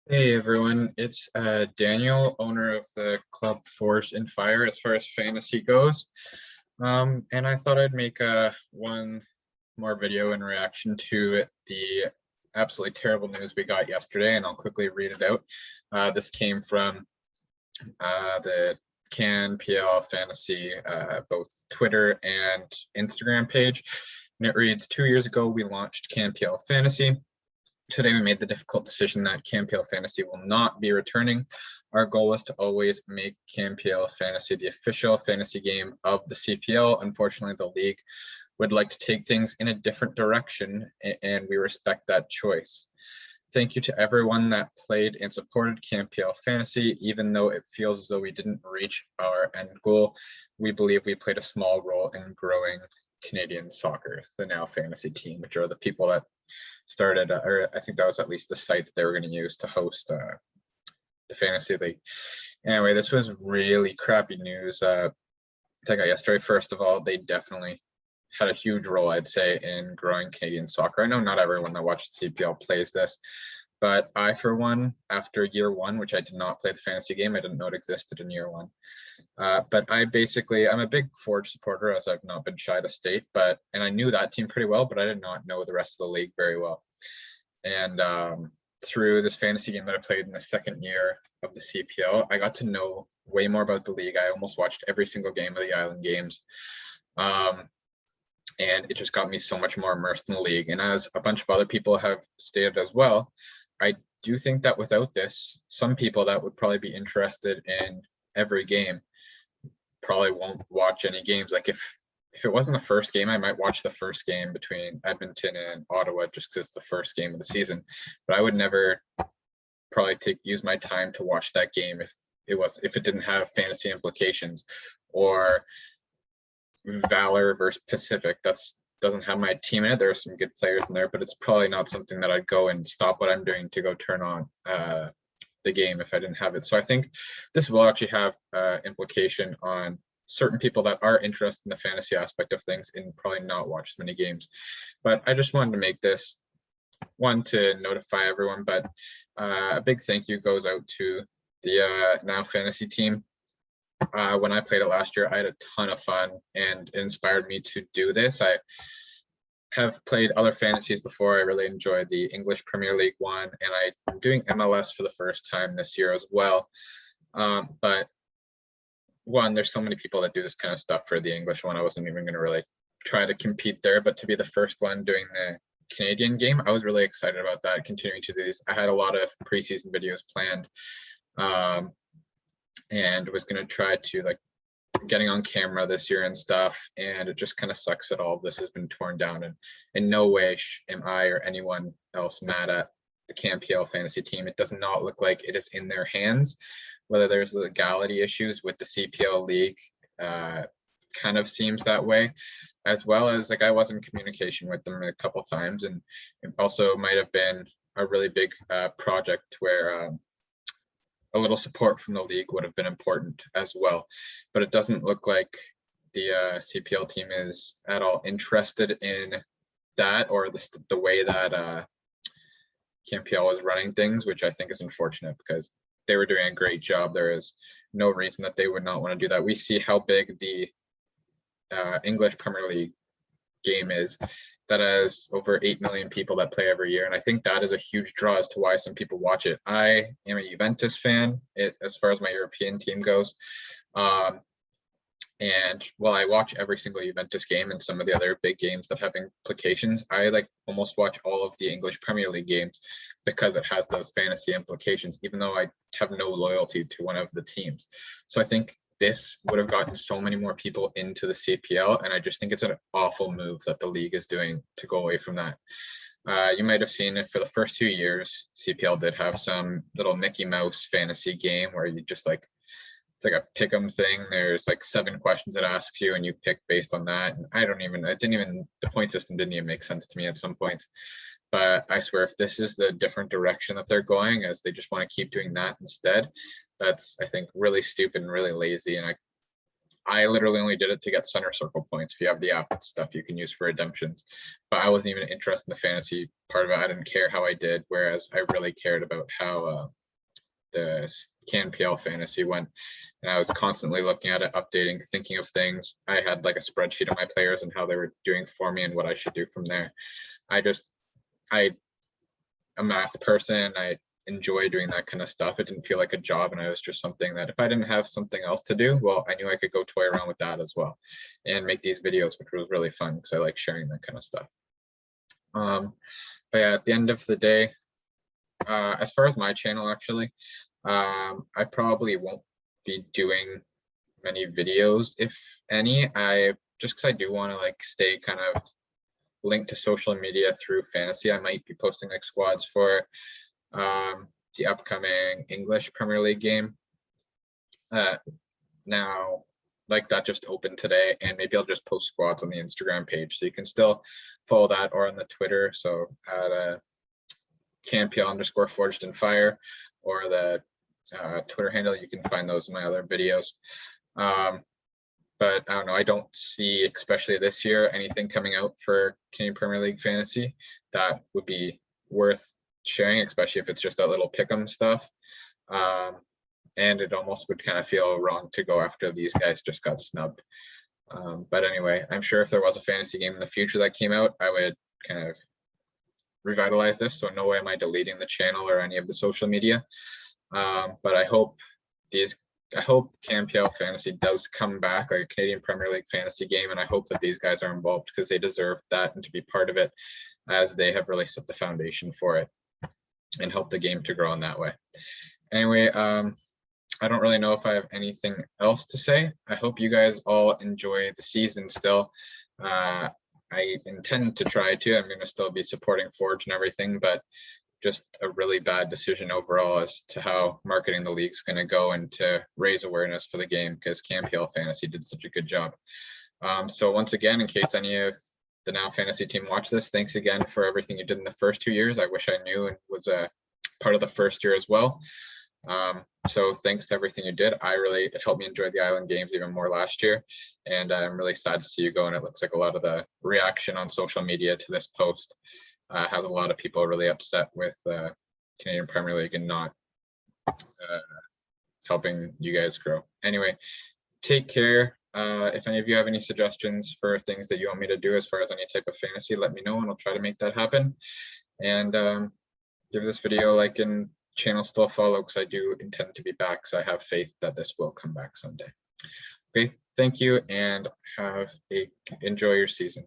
Hey everyone, it's Daniel, owner of the club Forge and Fire as far as fantasy goes. And I thought I'd make one more video in reaction to the absolutely terrible news we got yesterday, and I'll quickly read it out. This came from the CanPL Fantasy, both Twitter and Instagram page. And it reads, 2 years ago, we launched CanPL Fantasy. Today, we made the difficult decision that CanPL Fantasy will not be returning. Our goal was to always make CanPL Fantasy the official fantasy game of the CPL. Unfortunately, the league would like to take things in a different direction, and we respect that choice. Thank you to everyone that played and supported CanPL Fantasy. Even though it feels as though we didn't reach our end goal, we believe we played a small role in growing Canadian soccer, the NowFantasyTeam, which are the people that started, or I think that was at least the site that they were going to use to host the fantasy league. Anyway, this was really crappy news. I got yesterday. First of all, they definitely had a huge role, I'd say, in growing Canadian soccer. I know not everyone that watched CPL plays this, but I, for one, after year one, which I did not play the fantasy game, I didn't know it existed in year one. But I'm a big Forge supporter, as I've not been shy to state, and I knew that team pretty well, but I did not know the rest of the league very well. And through this fantasy game that I played in the second year of the CPL, I got to know way more about the league. I almost watched every single game of the Island Games. And it just got me so much more immersed in the league. And as a bunch of other people have stated as well, I do think that without this, some people that would probably be interested in every game probably won't watch any games. Like if it wasn't the first game, I might watch the first game between Edmonton and Ottawa just because it's the first game of the season. But I would never probably use my time to watch that game if it didn't have fantasy implications, or Valor versus Pacific. Doesn't have my team in it. There are some good players in there, but it's probably not something that I'd go and stop what I'm doing to go turn on the game if I didn't have it. So I think this will actually have implication on certain people that are interested in the fantasy aspect of things and probably not watch as many games. But I just wanted to make this one to notify everyone, but a big thank you goes out to the Now Fantasy team. When I played it last year, I had a ton of fun, and it inspired me to do this. I have played other fantasies before. I really enjoyed the English Premier League one, and I'm doing MLS for the first time this year as well. But one, there's so many people that do this kind of stuff for the English one. I wasn't even going to really try to compete there, but to be the first one doing the Canadian game, I was really excited about that, continuing to do these. I had a lot of preseason videos planned, and was going to try to getting on camera this year and stuff, and it just kind of sucks that all of this has been torn down. And in no way am I or anyone else mad at the CanPL Fantasy team. It does not look like it is in their hands. Whether there's legality issues with the CPL league, kind of seems that way, as well as I was in communication with them a couple times, and it also might have been a really big project where a little support from the league would have been important as well. But it doesn't look like the CPL team is at all interested in that, or the way that CanPL was running things, which I think is unfortunate because they were doing a great job. There is no reason that they would not want to do that. We see how big the English Premier League game is, that has over 8 million people that play every year. And I think that is a huge draw as to why some people watch it. I am a Juventus fan as far as my European team goes. And while I watch every single Juventus game and some of the other big games that have implications, I almost watch all of the English Premier League games because it has those fantasy implications, even though I have no loyalty to one of the teams. So I think this would have gotten so many more people into the CPL, and I just think it's an awful move that the league is doing to go away from that. You might have seen it for the first 2 years. CPL did have some little Mickey Mouse fantasy game where you just it's like a pick'em thing. There's 7 questions it asks you, and you pick based on that. And the point system didn't even make sense to me at some points. But I swear, if this is the different direction that they're going, as they just want to keep doing that instead, that's, I think, really stupid and really lazy. And I literally only did it to get center circle points. If you have the app, it's stuff you can use for redemptions. But I wasn't even interested in the fantasy part of it. I didn't care how I did, whereas I really cared about how the CanPL fantasy went. And I was constantly looking at it, updating, thinking of things. I had like a spreadsheet of my players and how they were doing for me and what I should do from there. I'm a math person. I enjoy doing that kind of stuff. It didn't feel like a job, and it was just something that if I didn't have something else to do, well, I knew I could go toy around with that as well and make these videos, which was really fun because I like sharing that kind of stuff. But yeah, at the end of the day, as far as my channel, actually, I probably won't be doing many videos, if any. Just because I do want to like stay kind of linked to social media through fantasy. I might be posting like squads for the upcoming English Premier League game. Now, like that just opened today, and maybe I'll just post squads on the Instagram page, so you can still follow that, or on the Twitter. So at CanPL_Forged in Fire, or the Twitter handle, you can find those in my other videos. But I don't know, I don't see, especially this year, anything coming out for Canadian Premier League fantasy that would be worth sharing, especially if it's just that little pick'em stuff. And it almost would kind of feel wrong to go after these guys just got snubbed. But anyway, I'm sure if there was a fantasy game in the future that came out, I would kind of revitalize this. So no way am I deleting the channel or any of the social media. But I hope CanPL fantasy does come back, like a Canadian Premier League fantasy game, and I hope that these guys are involved because they deserve that and to be part of it, as they have really set the foundation for it and help the game to grow in that way. Anyway, I don't really know if I have anything else to say. I hope you guys all enjoy the season still. I intend to try to. I'm going to still be supporting Forge and everything, but just a really bad decision overall as to how marketing the league's going to go and to raise awareness for the game, because CanPL Fantasy did such a good job. So once again, in case any of the Now Fantasy team watch this, thanks again for everything you did in the first 2 years. I wish I knew and was a part of the first year as well. So thanks to everything you did. It helped me enjoy the island games even more last year, and I'm really sad to see you go. And it looks like a lot of the reaction on social media to this post has a lot of people really upset with Canadian Premier League and not helping you guys grow. Anyway, take care. If any of you have any suggestions for things that you want me to do as far as any type of fantasy, let me know and I'll try to make that happen. And give this video a like and channel still follow, because I do intend to be back, because I have faith that this will come back someday. Okay, thank you, and enjoy your season.